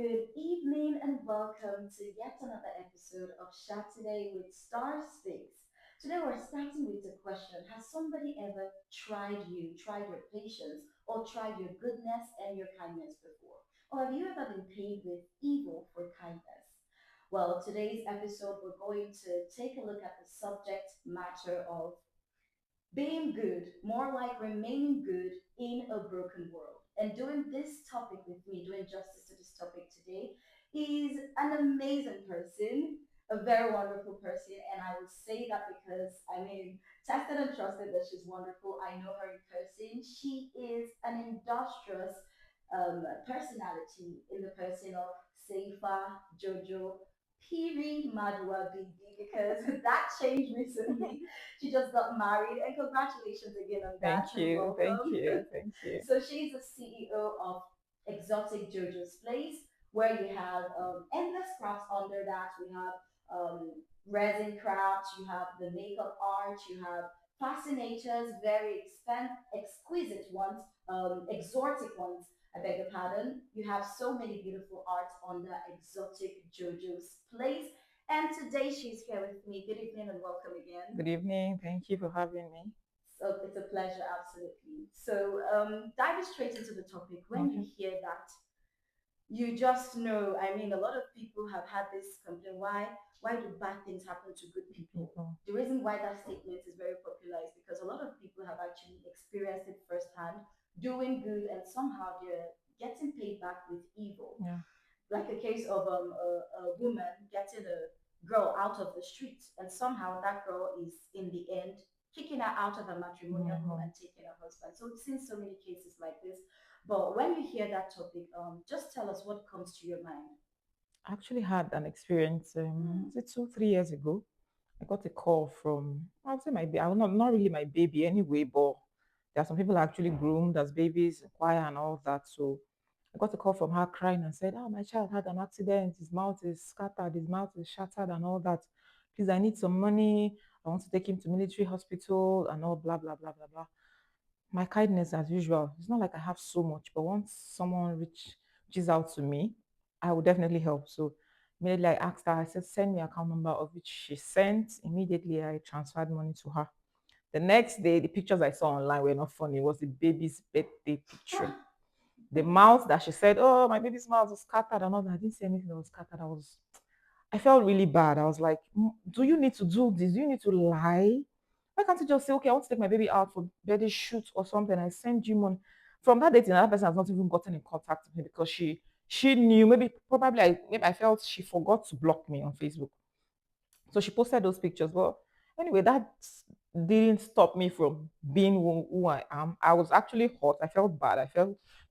good evening and welcome to yet another episode of Shattarday with Star Sticks. Today we're starting with a question. Has somebody ever tried your patience, or tried your goodness and your kindness before? Or have you ever been paid with evil for kindness? Well, today's episode we're going to take a look at the subject matter of being good, more like remaining good in a broken world. And doing this topic with me, doing justice to this topic today, is an amazing person, a very wonderful person. And I would say that because, tested and trusted that she's wonderful. I know her in person. She is an industrious personality in the person of Seiyefa Jojo Piri Maduabibi, because that changed recently. She just got married, and congratulations again on that, Thank and you, thank welcome. you, thank you. So she's the CEO of Exotic Jojo's Place, where you have endless crafts under that. We have um, resin crafts, you have the makeup art, you have fascinators, very exquisite ones, exotic ones. I beg your pardon. You have so many beautiful arts under Exotic Jojo's Place. And today she's here with me. Good evening and welcome again. Good evening. Thank you for having me. So it's a pleasure, absolutely. So diving straight into the topic, when you Okay. hear that, you just know. I mean, a lot of people have had this complaint. Why do bad things happen to good people? People. The reason why that statement is very popular is because a lot of people have actually experienced it firsthand, doing good, and somehow they're getting paid back with evil, Yeah. like a case of a woman getting a girl out of the streets, and somehow that girl is in the end kicking her out of a matrimonial home Mhm. and taking her husband. So we've seen so many cases like this. But when you hear that topic, just tell us what comes to your mind. I actually had an experience. Hmm. Was it 2, 3 years ago? I got a call from. I would say my. I was not really my baby anyway, but there are some people actually groomed as babies, choir and all that. So I got a call from her crying and said, "Oh, my child had an accident. His mouth is scattered. His mouth is shattered and all that. Please, I need some money. I want to take him to military hospital and all blah blah blah blah blah." My kindness as usual. It's not like I have so much, but once someone reaches out to me, I will definitely help. So immediately I asked her, I said, send me account number, of which she sent. Immediately I transferred money to her. The next day, the pictures I saw online were not funny. It was the baby's birthday picture. The mouth that she said, oh, my baby's mouth was scattered and all that. I didn't see anything that was scattered. I felt really bad. I was like, do you need to do this? Do you need to lie? Why can't you just say, okay, I want to take my baby out for birthday shoot or something? I send you money. From that date, another person has not even gotten in contact with me because she knew, maybe I felt she forgot to block me on Facebook. So she posted those pictures. But anyway, that didn't stop me from being who I am. I was actually hot. I felt bad. I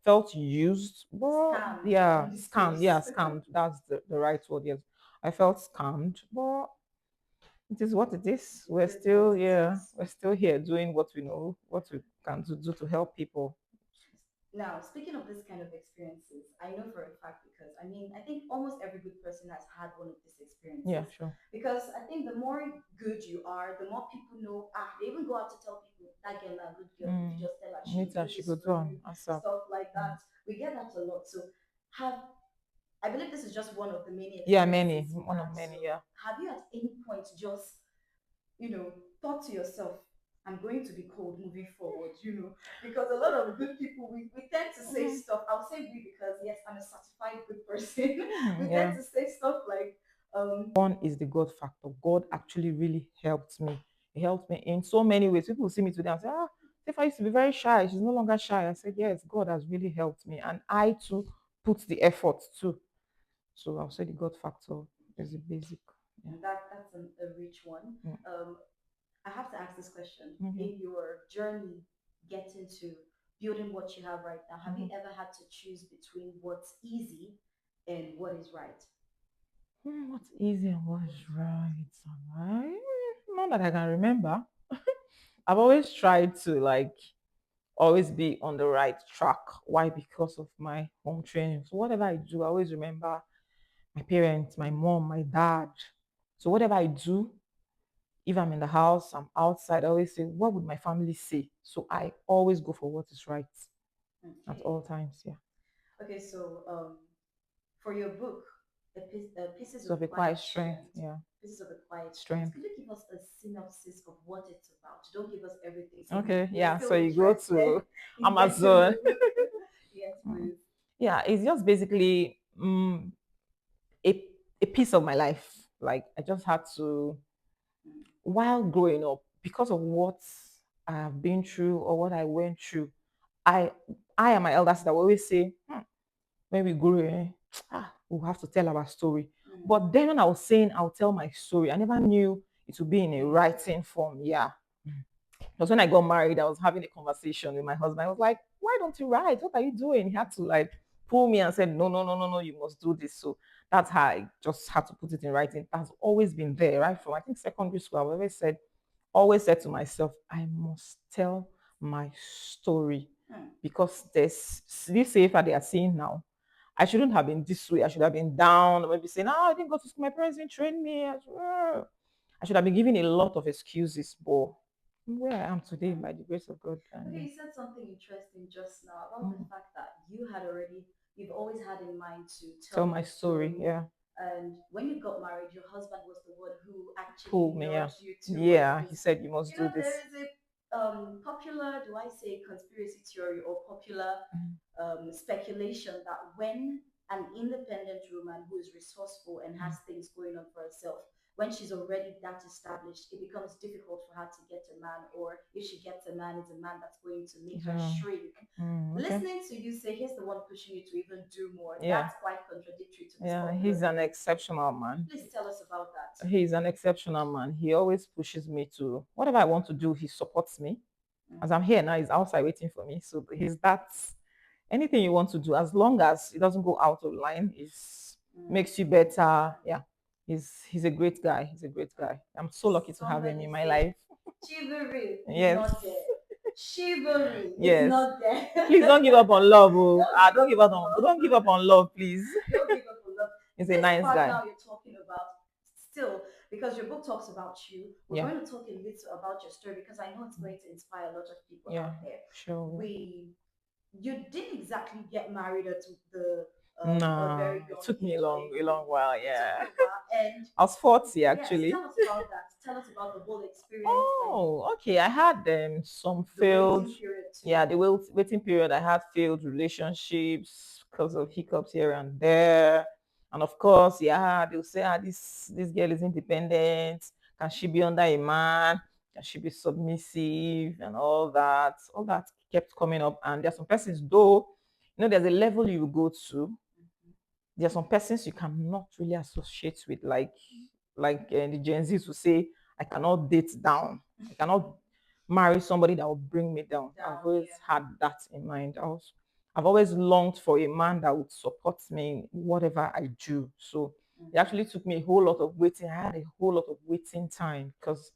felt used. But Scammed yeah, in this scammed. Yeah, case. scammed. That's the right word. Yes. I felt scammed. But it is what it is. It is what it is. We're still here doing what we know, what we can do to help people. Now, speaking of this kind of experiences, I know for a fact because I think almost every good person has had one of these Yeah, experiences. sure. Because I think the more good you are, the more people know. They even go out to tell people that girl a good girl. If you Mm. just tell her, she'll Later do she this go for do you, ASAP. stuff like Mm. that. We get that a lot. So, have I believe this is just one of the many Yeah, many. experiences you've One had. of So, many, yeah. have you at any point just thought to yourself, I'm going to be cold moving forward, because a lot of good people, we tend to say Mhm. stuff. I'll say we because, yes, I'm a certified good person. We tend Yeah. to say stuff like, One is the God factor. God actually really helped me. He helped me in so many ways. People see me today and say, if I used to be very shy, she's no longer shy. I said, yes, God has really helped me. And I too put the effort too. So I'll say the God factor is the basic. Yeah. that's a rich one. Mm. I have to ask this question. Okay. In your journey getting to building what you have right now, have you Mhm. ever had to choose between what's easy and what is right? What's easy and what's right? Alright. Not that I can remember. I've always tried to always be on the right track. Why? Because of my home training. So whatever I do, I always remember my parents, my mom, my dad. So whatever I do, if I'm in the house, I'm outside, I always say, what would my family say? So I always go for what is right at Okay. all times. Yeah. Okay, so for your book, Pieces So of of a quiet Quiet strength. Strength. Yeah. Pieces of a Quiet Strength. Strength. Could you give us a synopsis of what it's about? Don't give us everything, so Okay. we're Yeah. still So you go interested to in getting Amazon. the book. Yes, Mm. please. Yeah. It's just basically a, a piece of my life. Like I just had to, Mm, while growing up, because of what I've been through or what I went through, I I and my elder sister will always say, when we grow, we'll have to tell our story. mm, But then when I was saying I'll tell my story, I never knew it would be in a being writing form. Yeah. Because when I got married, I was having a conversation with my husband. I was like, why don't you write? What are you doing? He had to like pull me and said, no, no, no, no, no, you must do this. So that's how I just had to put it in writing. It has always been there, right? From I think secondary school, I've always said to myself, I must tell my story mm. because there's this safer they are seeing now. I shouldn't have been this way. I should have been down, or maybe saying, oh, I didn't go to school. My parents didn't train me. I should have been giving a lot of excuses, but where I am today Mm. by the grace of God. Okay, And you said something interesting just now about the mm, fact that you've always had in mind to tell tell my your story. story. Yeah. And when you got married, your husband was the one who actually Pull me. Yeah. nudged you towards Yeah. He this. said you must You do know, this. there is a popular, do I say conspiracy theory or popular Mm, speculation that when an independent woman who is resourceful and has mm, things going on for herself, when she's already that established, it becomes difficult for her to get a man, or if she gets a man, it's a man that's going to make her yeah. shrink. Okay. Listening to you say he's the one pushing you to even do more, Yeah. that's quite contradictory to this Yeah. popular He's an belief. exceptional man. Please tell us about that. He's an exceptional man. He always pushes me to whatever I want to do. He supports me. As I'm Mm, here now, he's outside waiting for me. So he's that anything you want to do, as long as it doesn't go out of line, is mm, makes you mm, better. mm. Yeah. He's a great guy. He's a great guy. I'm so lucky to have him Somebody in my say life. chivalry is Yes. not there. Chivalry is Yes. not there. Please don't give up on love. Oh. Don't give Don't up give up on on love. don't give up on love, please. Don't give up on love. He's a This nice part guy. now you're talking about, still, because your book talks about you, we're Yeah. going to talk a little about your story because I know it's going to inspire a lot of people Yeah. out there. Sure. We, you didn't exactly get married at a Nah, very it young took me age, or a long while. it took Yeah. you a while. And I was 40 yes, actually. tell us about that. Tell us about the whole experience and Oh, okay. I had some the failed, waiting period too. yeah, the waiting period. I had failed relationships because of hiccups here and there. And of course, yeah, they'll say, this girl is independent. Can she be under a man? Can she be submissive and all that? All that kept coming up. And there's some persons, though, there's a level you go to. Mhm. There are some persons you cannot really associate with, like the Gen Zs who say, I cannot date down. I cannot marry somebody that will bring me down. I've Down, always yeah. had that in mind. I've always longed for a man that would support me in whatever I do. So it Mhm. actually took me a whole lot of waiting. I had a whole lot of waiting time because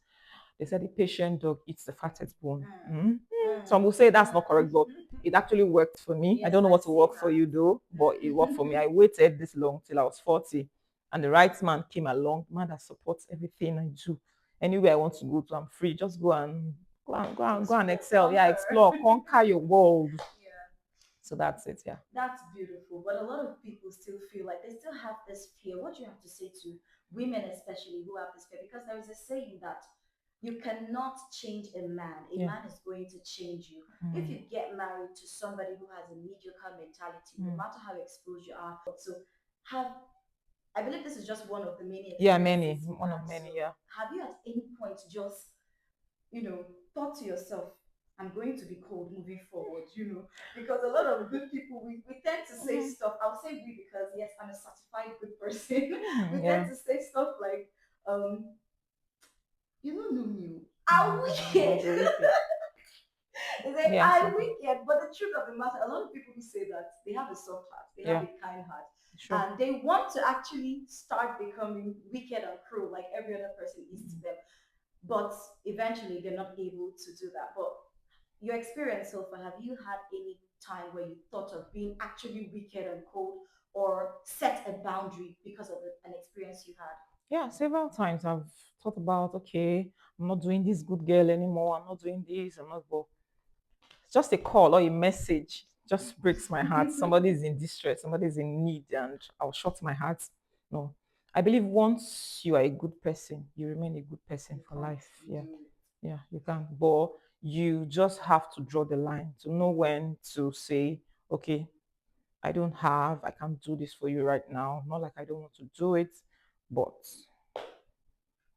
they said the patient dog eats the fattest bone. Mm. Mhm. Some will Mm. say that's not correct, but Mm. it actually worked for me. I Yes, don't know I've what will work seen for you though, but it worked for me. that. I waited this long till I was 40, and the right man came along, man that supports everything I do. Anywhere I want to go to, I'm free. Just go and Explore, excel. Yeah, conquer. explore, conquer your world. Yeah, So that's it. Yeah. that's beautiful. But a lot of people still feel like they still have this fear. What do you have to say to women, especially who have this fear? Because there is a saying that you cannot change a man. A Yeah. man is going to change you. If Mm, you get married to somebody who has a mediocre mentality, no mm. matter how exposed you are, so have I believe this is just one of the many Yeah, many, experiences you've one had. of So many. Yeah. have you at any point just thought to yourself, I'm going to be cold moving forward, because a lot of good people, we tend to say Mhm. stuff. I'll say we because, yes, I'm a certified good person. We tend Yeah. to say stuff like, you don't know me. I I wicked. go with it. It's like, Yeah. I wicked. But the truth of the matter, a lot of people who say that, they have a soft heart, they have Yeah. a kind heart, Sure. and they want to actually start becoming wicked and cruel like every other person is to them, but eventually they're not able to do that. But your experience so far, have you had any time where you thought of being actually wicked and cold, or set a boundary because of an experience you had? Yeah, several times I've thought about, okay, I'm not doing this good girl anymore. I'm not doing this. I'm not, but it's just a call or a message. just breaks my heart. Somebody's in distress, somebody's in need, and I'll shut my heart. No. I believe once you are a good person, you remain a good person You for can't life. Yeah. undo it. Yeah, you can. But you just have to draw the line to know when to say, okay, I can't do this for you right now. Not like I don't want to do it, but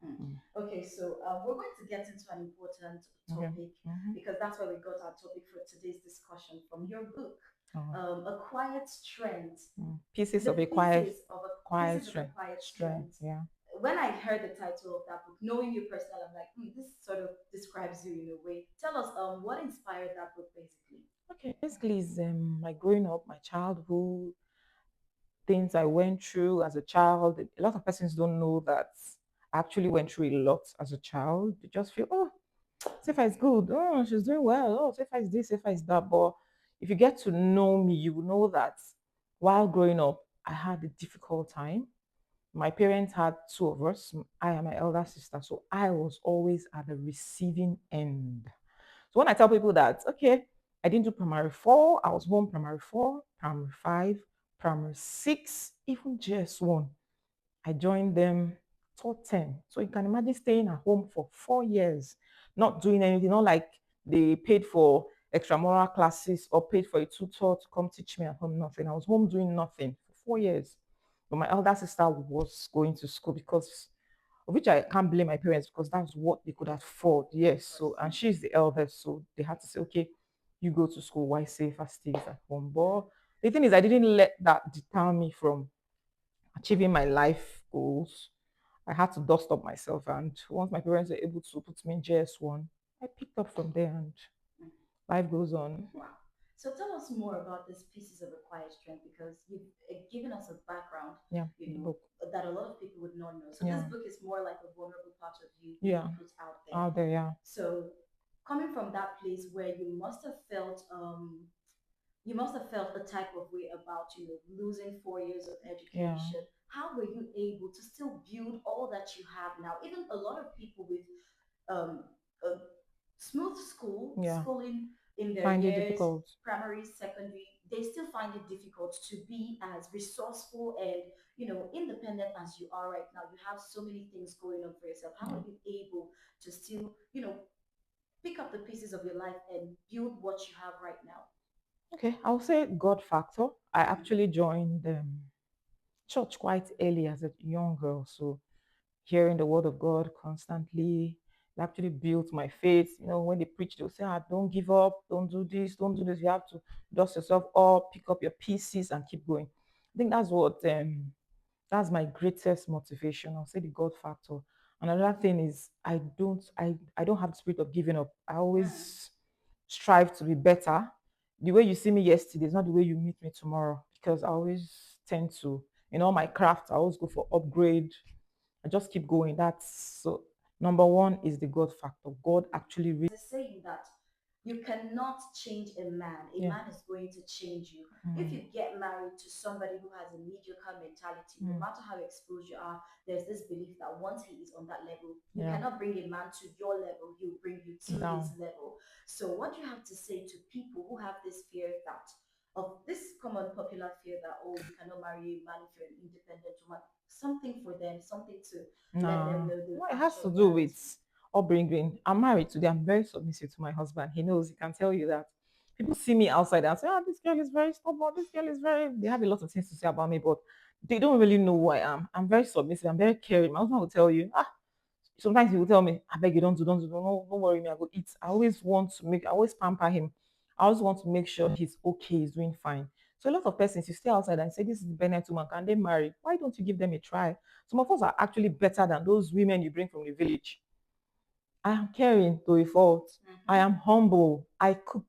Hmm. mm, Okay, so we're going to get into an important okay. topic Mm-hmm. because that's where we got our topic for today's discussion from your book, Oh, A Quiet Strength, pieces the of a quiet, pieces of a quiet pieces of a strength, quiet strength. strength. Yeah. When I heard the title of that book, knowing you personally, I'm like, this sort of describes you in a way. Tell us, what inspired that book, basically. Okay. Basically, it's my growing up, my childhood, things I went through as a child. A lot of persons don't know that I actually went through a lot as a child. They just feel, oh, Seifa is good. Oh, she's doing well. Oh, Seifa is this, Seifa is that. But if you get to know me, you will know that while growing up, I had a difficult time. My parents had two of us. I am my elder sister. So I was always at the receiving end. So when I tell people that, okay, I didn't do primary four, I was home primary four, primary five, primary six, even JS1. I joined them taught 10. So you can imagine staying at home for 4 years, not doing anything, not like they paid for extramural classes or paid for a tutor to come teach me at home, nothing. I was home doing nothing for 4 years. But my elder sister was going to school because of which I can't blame my parents because that's what they could afford. Yes. Of So course. and she's the eldest, so they had to say, okay, you go to school, why Seifa stays at home. But the thing is, I didn't let that deter me from achieving my life goals. I had to dust up myself. And once my parents were able to put me in JS1, I picked up from there and Mm. life goes on. Wow. So tell us more about these pieces of acquired strength because you've given us a background, Yeah, the book. that a lot of people would not know. So this Yeah, book is more like a vulnerable part of you being yeah, put out there. out there. Yeah, So coming from that place where you must have felt a type of way about, losing 4 years of yeah, education. How were you able to still build all that you have now? Even a lot of people with um, a smooth yeah. schooling in their Find it years, difficult. primary, secondary, they still find it difficult to be as resourceful and independent as you are right now. You have so many things going on for yourself. How Yeah. are you able to still, pick up the pieces of your life and build what you have right now? Okay, I'll say God factor. I Mhm. actually joined church quite early as a young girl. So hearing the word of God constantly it actually built my faith. You know, when they preach, they'll say, don't give up, don't do this, don't do this. You have to dust yourself up, pick up your pieces and keep going. I think that's my greatest motivation. I'll say the God factor. Another thing is I don't have the spirit of giving up. I Mm. always strive to be better. The way you see me yesterday is not the way you meet me tomorrow because I always tend to, in all my craft, I always go for upgrade. I just keep going. That's so number one is the God factor. God actually There's a saying that you cannot change a man. A yeah. man is going to change you. If Mm, you get married to somebody who has a mediocre mentality, no mm, matter how exposed you are, there's this belief that once he is on that level, you yeah. cannot bring a man to your level, he'll bring you to his Down. level. So, what you have to say to people who have this fear that, of this common popular fear that, oh, you cannot marry a man if you're an independent woman, something for them, something to let them No, know the no, it has to actual do with reality. upbringing. I'm married today. I'm very submissive to my husband. He knows. He can tell you that. People see me outside and say, "Ah, this girl is very stubborn. This girl is very." They have a lot of things to say about me, but they don't really know who I am. I'm very submissive. I'm very caring. My husband will tell you, sometimes he will tell me, I beg you, don't do, don't worry me, I go eat. I always pamper him. I always want to make sure he's okay, he's doing fine. So a lot of persons, you stay outside and say, this is the Bennett woman, can they marry? Why don't you give them a try? Some of us are actually better than those women you bring from the village. I am caring to a fault. I Mm-hmm. am humble. I cook.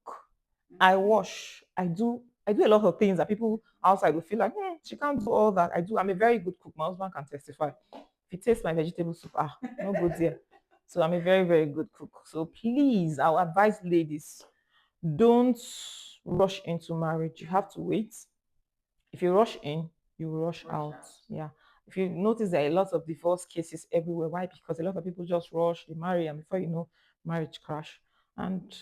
I Mm-hmm. wash. I do a lot of things that people outside will feel like, she can't do all that. I do. I'm a very good cook. My husband can testify. If he tastes my vegetable soup, no good there. So I'm a very, very good cook. So please, I'll advise ladies, don't rush into marriage. You Mm. have to wait. If you rush in, you will rush Rush out. out. Yeah. If you notice there are a lot of divorce cases everywhere. Why? Because a lot of people just rush, they marry, and before you know, marriage crash. And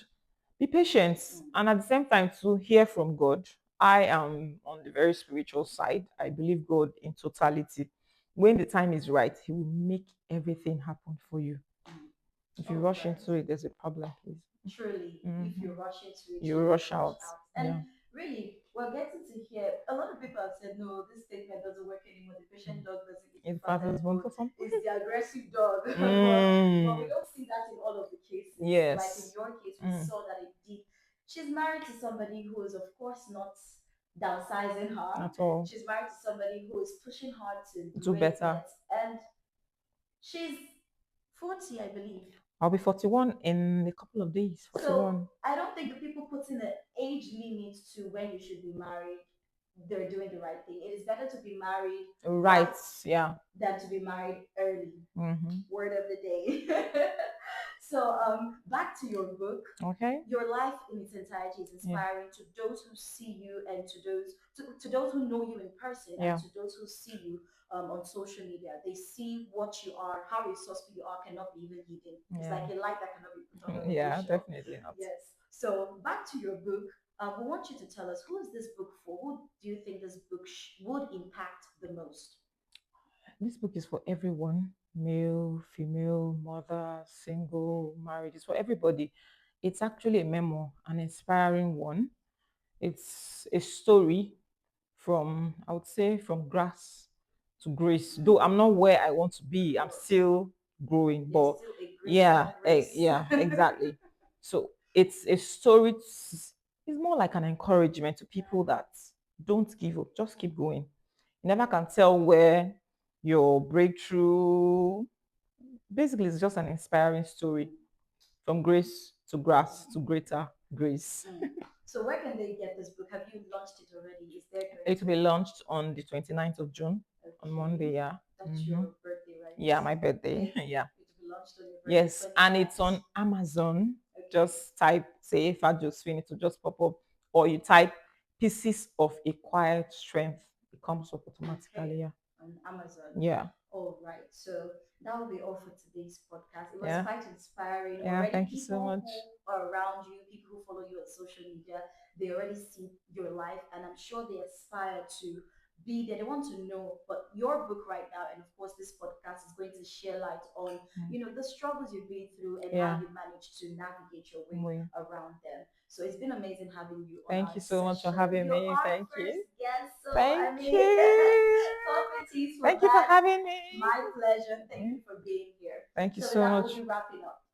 Be patient, Mm. and at the same time to hear from God. I am on the very spiritual side. I believe God in totality. When the time is right, He will make everything happen for you. Mm. If you All rush right. into it, there's a problem, please. Truly, if Hmm. you rush into it, You you rush rush out. out. And Yeah. really, we're getting to hear a lot of people have said, no, this statement doesn't work anymore. The patient Mm. dog doesn't eat the In fact, fatted it's one bone. to some. It's the aggressive dog. But we Mm. don't see that in all of the cases. Like in Yes. your case, we Mm. saw that it did. She's married to somebody who is, of course, not downsizing her. At all. She's married to somebody who is pushing hard to Do better. greatness. And she's 40, I believe. I'll be 41 in a couple of days. So 41. I don't think the people putting an age limit to when you should be married, they're doing the right thing. It is better to be married Right. right Yeah. than to be married early. Mm-hmm. Word of the day. So back to your book. Okay. Your life in its entirety is Yeah. inspiring to those who see you and to those who know you in person and Yeah. to those who see you on social media. They see what you are, how resourceful you are cannot be even hidden. It's Yeah. like a light that cannot be put on a Yeah. bookshelf. Definitely not. Yes. So back to your book. We want you to tell us, who is this book for? Who do you think this book would impact the most? This book is for everyone, male, female, mother, single, married. It's for everybody. It's actually a memoir, an inspiring one. It's a story from, I would say, from grass to grace. Though I'm not where I want to Of be, I'm course. still growing. You're But still a grace yeah, on grace. yeah, exactly. So it's a story. It's more like an encouragement to people that don't give up, just keep going. You never can tell where your breakthrough. Basically, it's just an inspiring story from grace to grass to greater grace. Mm. So where can they get this book? Have you launched it already? Is there going It to will be be? launched on the 29th of June, on Monday. Okay, Yeah. that's Hmm. your birthday, right? Yeah, my birthday. Okay, Yeah. it will be launched on your birthday, Yes, and it's 29th. on Amazon. Okay, Just type Seiyefa Josephine, it will just pop up, or you type Pieces of a Quiet Strength. It comes up okay, automatically. Yeah. on Amazon. Yeah. All right, so that will be all for today's podcast. It was Yeah. quite inspiring. Yeah. Already, Thank you so people much. who are around you, people who follow you on social media, they already see your life, and I'm sure they aspire to be there. They want to know. But your book right now, and of course, this podcast is going to share light on, Mm. the struggles you've been through and how Yeah. you managed to navigate your way We- around them. So it's been amazing having you on Thank our you so much for session. having You're me. our Thank first you. guest, so I Thank mean, you. coffee teas for Thank you for that. having me. My pleasure. Thank Yeah. you for being here. Thank you So with so that, we'll much. be wrapping up.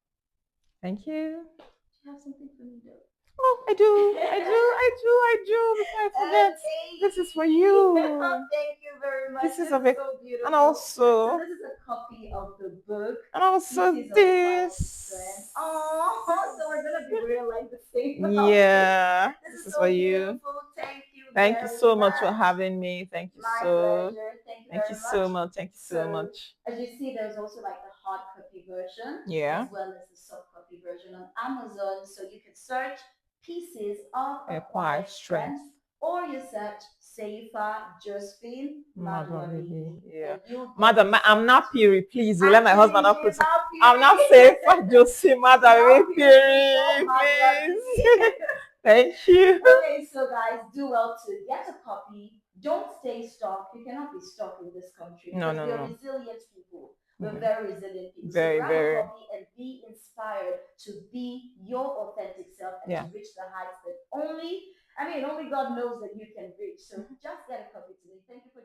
Thank you. Do you have something for me, though? Oh, I do. I do. I do. I do. Before I forget, Okay. this is for you. Thank you very much. Pieces This of is it. so And beautiful. So also, this is a copy of the book, and also Pieces of a Quiet Strength. this. Oh, so we're gonna be real like the same outfit. Yeah, This this is is for so you. beautiful. Thank you Thank you very so much for much. having me. My pleasure. Thank you Thank you very much. so much. Thank you so So, much. as you see, there's also like the hard copy version as Yeah, well as the soft copy version on Amazon. So, you can search Pieces of a a quiet Quiet strength. Strength or you search Seifa Josephine Baby. Maduabibi Yeah. and you'll get Madam, I'm yourself. not Piri, please. You let my husband Actually, not put she's not I'm not Piri. safe for Josie She's Madam not Piri before Piri, please. Maduabibi. Thank you. Okay, so guys, do well to get a copy. Don't stay stuck. You cannot be stuck in this country No, because no, we are no. resilient people. We're Mhm. very resilient people. So Very, grab a very. copy and be inspired to be your authentic self and to Yeah. reach the heights that only God knows that you can reach. So just get a copy today. Thank you for